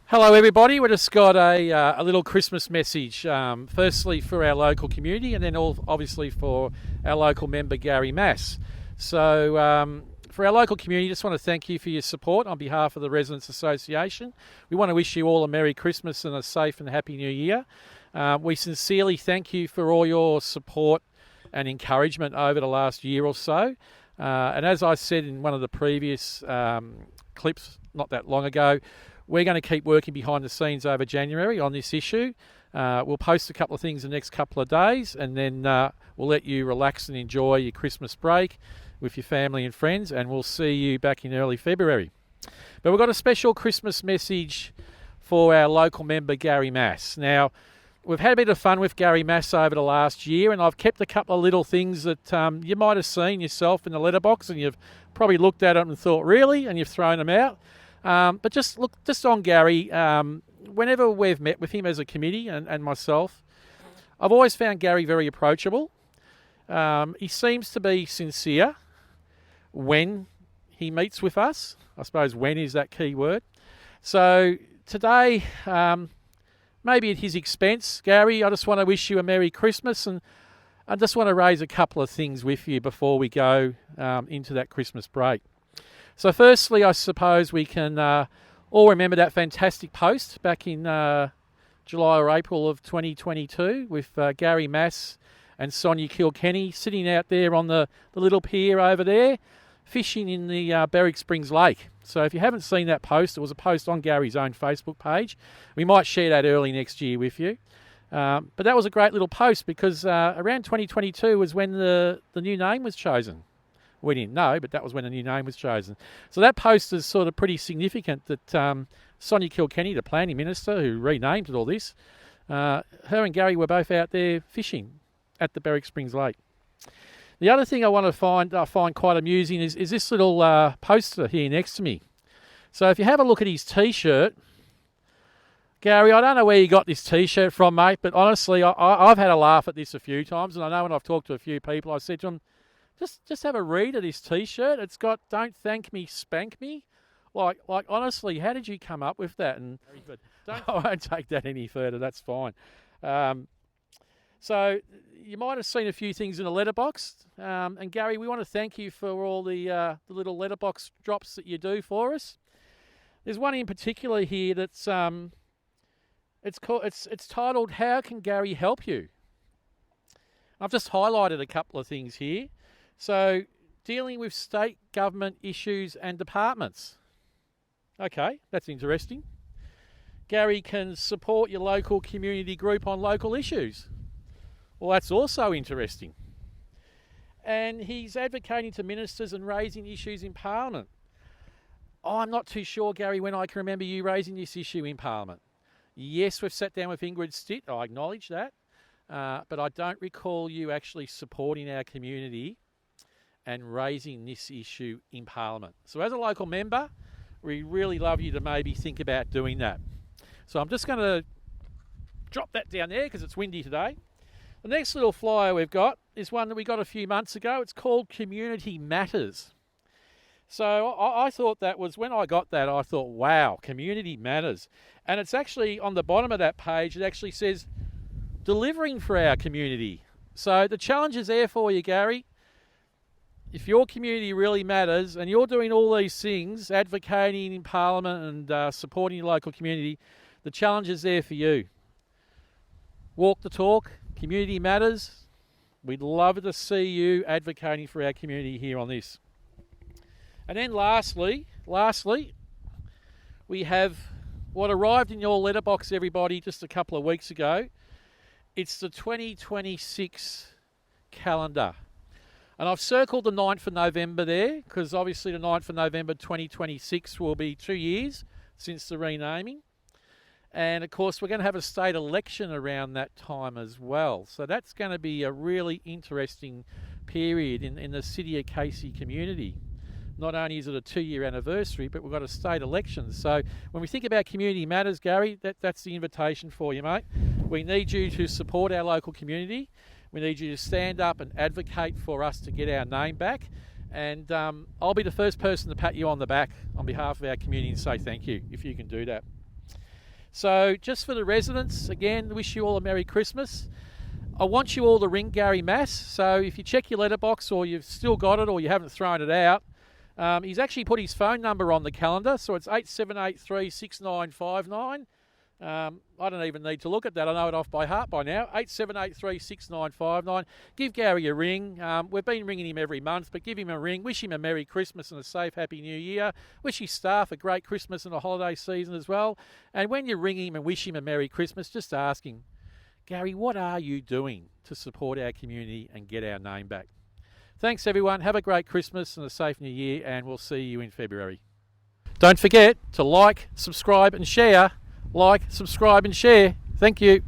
Hello, everybody. We've just got a little Christmas message. Firstly, for our local community, and then obviously for our local member Gary Maas. So, for our local community, just want to thank you for your support on behalf of the Residents Association. We want to wish you all a Merry Christmas and a safe and Happy New Year. We sincerely thank you for all your support and encouragement over the last year or so. And as I said in one of the previous clips not that long ago, we're going to keep working behind the scenes over January on this issue. We'll post a couple of things the next couple of days, and then we'll let you relax and enjoy your Christmas break with your family and friends, and we'll see you back in early February. But we've got a special Christmas message for our local member Gary Maas. Now, we've had a bit of fun with Gary Maas over the last year, and I've kept a couple of little things that you might have seen yourself in the letterbox, and you've probably looked at them and thought, really? And you've thrown them out. But just on Gary, whenever we've met with him as a committee and myself, I've always found Gary very approachable. He seems to be sincere when he meets with us. I suppose when is that key word. So today, maybe at his expense, Gary, I just want to wish you a Merry Christmas, and I just want to raise a couple of things with you before we go into that Christmas break. So firstly, I suppose we can all remember that fantastic post back in July or April of 2022 with Gary Maas and Sonia Kilkenny sitting out there on the little pier over there, fishing in the Berwick Springs Lake. So if you haven't seen that post, it was a post on Gary's own Facebook page. We might share that early next year with you. But that was a great little post because around 2022 was when the new name was chosen. We didn't know, but that was when the new name was chosen. So that post is sort of pretty significant that Sonia Kilkenny, the planning minister who renamed it all this, her and Gary were both out there fishing at the Berwick Springs Lake. The other thing I find quite amusing is this little poster here next to me. So if you have a look at his T-shirt, Gary, I don't know where you got this T-shirt from, mate, but honestly, I've had a laugh at this a few times, and I know when I've talked to a few people, I said to them, Just have a read of this T-shirt. It's got "Don't thank me, spank me." Like honestly, how did you come up with that? And I won't take that any further. That's fine. So you might have seen a few things in the letterbox. And Gary, we want to thank you for all the little letterbox drops that you do for us. There's one in particular here that's it's titled "How Can Gary Help You?" I've just highlighted a couple of things here. So, dealing with state government issues and departments. Okay, that's interesting. Gary can support your local community group on local issues. Well, that's also interesting. And he's advocating to ministers and raising issues in Parliament. I'm not too sure, Gary, when I can remember you raising this issue in Parliament. Yes, we've sat down with Ingrid Stitt, I acknowledge that. But I don't recall you actually supporting our community and raising this issue in Parliament. So as a local member, we really love you to maybe think about doing that. So I'm just going to drop that down there because it's windy today. The next little flyer we've got is one that we got a few months ago. It's called Community Matters. So I thought that was, when I got that, I thought, wow, Community Matters. And it's actually on the bottom of that page, it actually says, delivering for our community. So the challenge is there for you, Gary. If your community really matters and you're doing all these things, advocating in Parliament and supporting your local community, the challenge is there for you. Walk the talk, community matters. We'd love to see you advocating for our community here on this. And then lastly, we have what arrived in your letterbox, everybody, just a couple of weeks ago. It's the 2026 calendar. And I've circled the 9th of November there because obviously the 9th of November 2026 will be 2 years since the renaming. And of course, we're going to have a state election around that time as well. So that's going to be a really interesting period in the City of Casey community. Not only is it a 2-year anniversary, but we've got a state election. So when we think about community matters, Gary, that's the invitation for you, mate. We need you to support our local community. We need you to stand up and advocate for us to get our name back. And I'll be the first person to pat you on the back on behalf of our community and say thank you if you can do that. So just for the residents, again, wish you all a Merry Christmas. I want you all to ring Gary Maas. So if you check your letterbox or you've still got it or you haven't thrown it out, he's actually put his phone number on the calendar. So it's 8783 6959. I don't even need to look at that. I know it off by heart by now. 8783 6959. Give Gary a ring. We've been ringing him every month, but give him a ring. Wish him a Merry Christmas and a safe, Happy New Year. Wish his staff a great Christmas and a holiday season as well. And when you ring him and wish him a Merry Christmas, just ask him, Gary, what are you doing to support our community and get our name back? Thanks, everyone. Have a great Christmas and a safe New Year, and we'll see you in February. Don't forget to like, subscribe and share. Like, subscribe and share. Thank you.